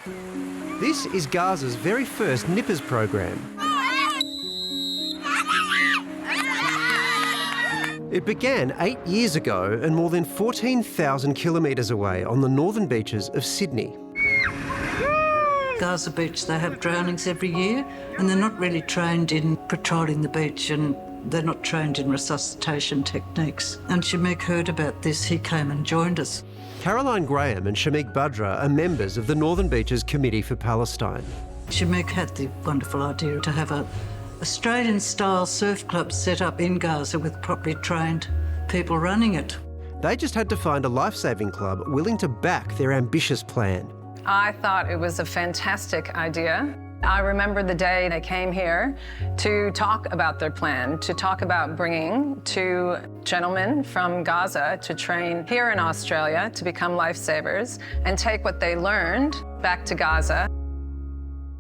This is Gaza's very first Nippers program. It began 8 years ago and more than 14,000 kilometres away on the northern beaches of Sydney. Gaza Beach, they have drownings every year, and they're not really trained in patrolling the beach, and they're not trained in resuscitation techniques. And Shamik heard about this, he came and joined us. Caroline Graham and Shamik Badra are members of the Northern Beaches Committee for Palestine. Shamik had the wonderful idea to have a Australian-style surf club set up in Gaza with properly trained people running it. They just had to find a life-saving club willing to back their ambitious plan. I thought it was a fantastic idea. I remember the day they came here to talk about their plan, to talk about bringing two gentlemen from Gaza to train here in Australia to become lifesavers and take what they learned back to Gaza.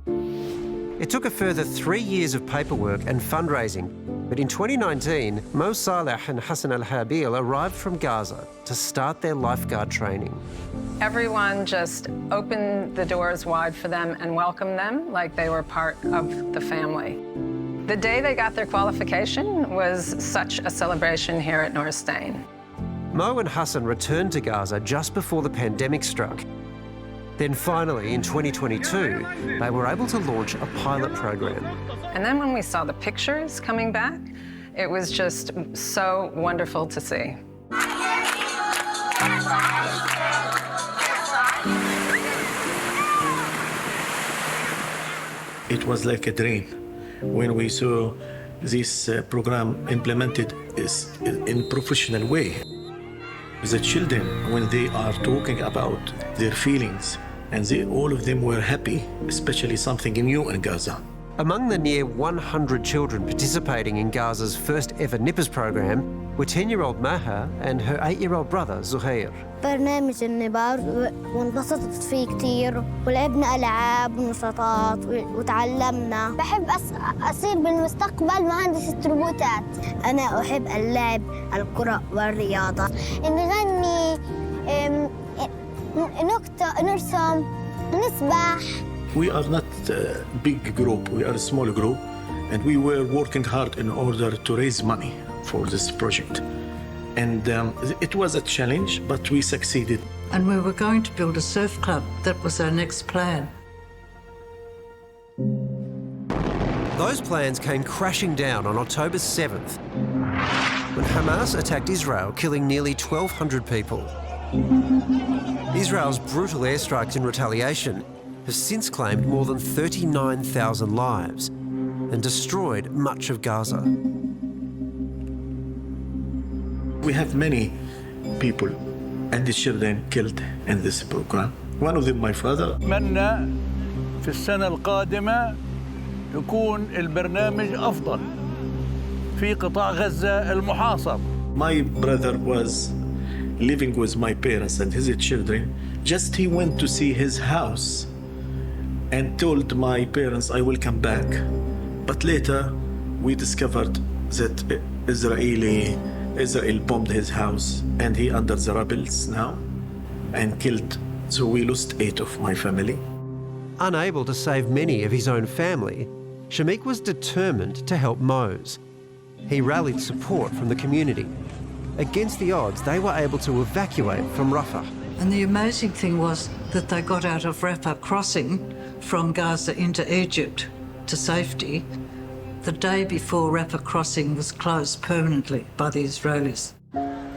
It took a further 3 years of paperwork and fundraising, but in 2019, Mo Saleh and Hassan Al-Habil arrived from Gaza to start their lifeguard training. Everyone just opened the doors wide for them and welcomed them like they were part of the family. The day they got their qualification was such a celebration here at Norstein. Mo and Hassan returned to Gaza just before the pandemic struck. Then finally, in 2022, they were able to launch a pilot program. And then when we saw the pictures coming back, it was just so wonderful to see. It was like a dream when we saw this program implemented in a professional way. The children, when they are talking about their feelings, and all of them were happy, especially something new in Gaza. Among the near 100 children participating in Gaza's first ever Nippers program were 10-year-old Maha and her 8-year-old brother, Zuhair. برنامج النبار وانبسطت فيه كتير ولعبنا ألعاب ونشاطات وتعلمنا. بحب أصير بالمستقبل مهندس روبوتات. أنا أحب اللعب الكرة والرياضة. نغني نرسم نسبح. We are not a big group, we are a small group, and we were working hard in order to raise money for this project. And it was a challenge, but we succeeded. And we were going to build a surf club. That was our next plan. Those plans came crashing down on October 7th, when Hamas attacked Israel, killing nearly 1,200 people. Israel's brutal airstrikes in retaliation have since claimed more than 39,000 lives and destroyed much of Gaza. We have many people and the children killed in this program. One of them, my father. أتمنى في السنة القادمة يكون البرنامج أفضل في قطاع غزة المحاصر. My brother was living with my parents and his children. Just he went to see his house and told my parents, I will come back. But later we discovered that Israel bombed his house and he under the rebels now and killed. So we lost 8 of my family. Unable to save many of his own family, Shamik was determined to help Mose. He rallied support from the community. Against the odds, they were able to evacuate from Rafah. And the amazing thing was that they got out of Rafah crossing from Gaza into Egypt to safety the day before Rafah crossing was closed permanently by the Israelis.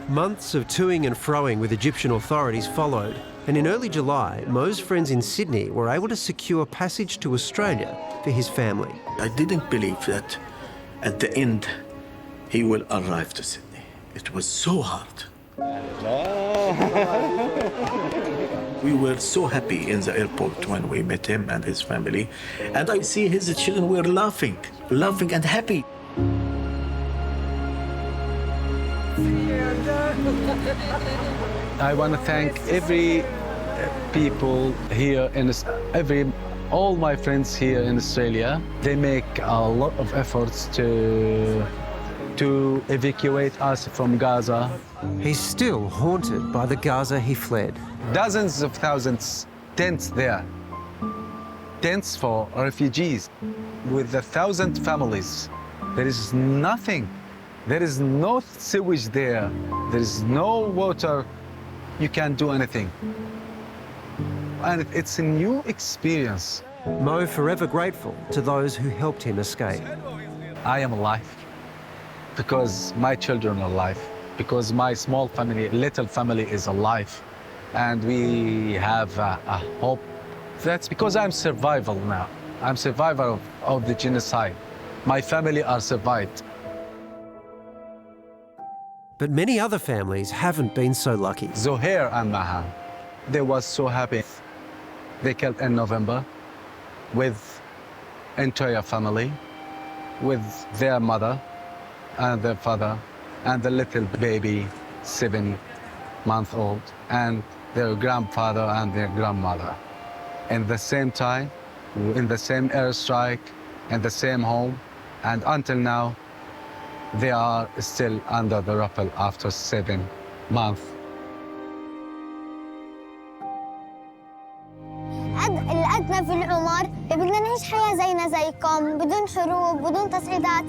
Months of toing and froing with Egyptian authorities followed, and in early July, Mo's friends in Sydney were able to secure passage to Australia for his family. I didn't believe that at the end he will arrive to Sydney. It was so hard. We were so happy in the airport when we met him and his family. And I see his children were laughing and happy. I want to thank every people here in all my friends here in Australia. They make a lot of efforts to evacuate us from Gaza. He's still haunted by the Gaza he fled. Dozens of thousands tents there. tents for refugees with 1,000 families. There is nothing. There is no sewage there. There is no water. You can't do anything. And it's a new experience. Mo forever grateful to those who helped him escape. I am alive because my children are alive, because my small family, little family is alive. And we have a hope. That's because I'm survival now. I'm survivor of the genocide. My family are survived. But many other families haven't been so lucky. Zohair and Mahan, they was so happy. They killed in November with entire family, with their mother and their father and the little baby, 7-month-old, and their grandfather and their grandmother. In the same time, in the same airstrike, in the same home, and until now, they are still under the rubble after 7 months. الأدنى في العمر بدنا نعيش حياة زينا زيكم بدون حروب بدون تصعيدات.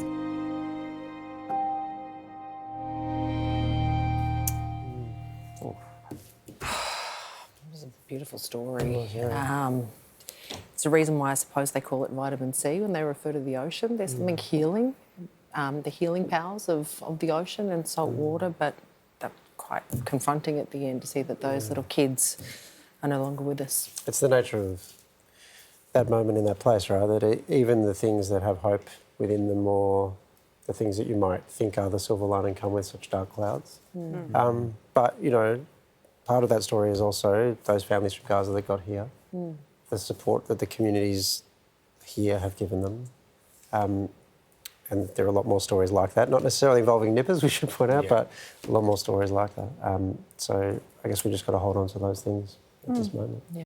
It was a beautiful story. It's the reason why I suppose they call it vitamin C when they refer to the ocean. There's something healing, the healing powers of the ocean and salt water, but that's quite confronting at the end to see that those little kids are no longer with us. It's the nature of that moment in that place, right? That even the things that have hope within them, or the things that you might think are the silver lining, come with such dark clouds. But, you know, part of that story is also those families from Gaza that got here, the support that the communities here have given them. And there are a lot more stories like that, not necessarily involving nippers, we should point out, but a lot more stories like that. So I guess we just got to hold on to those things at this moment. Yeah.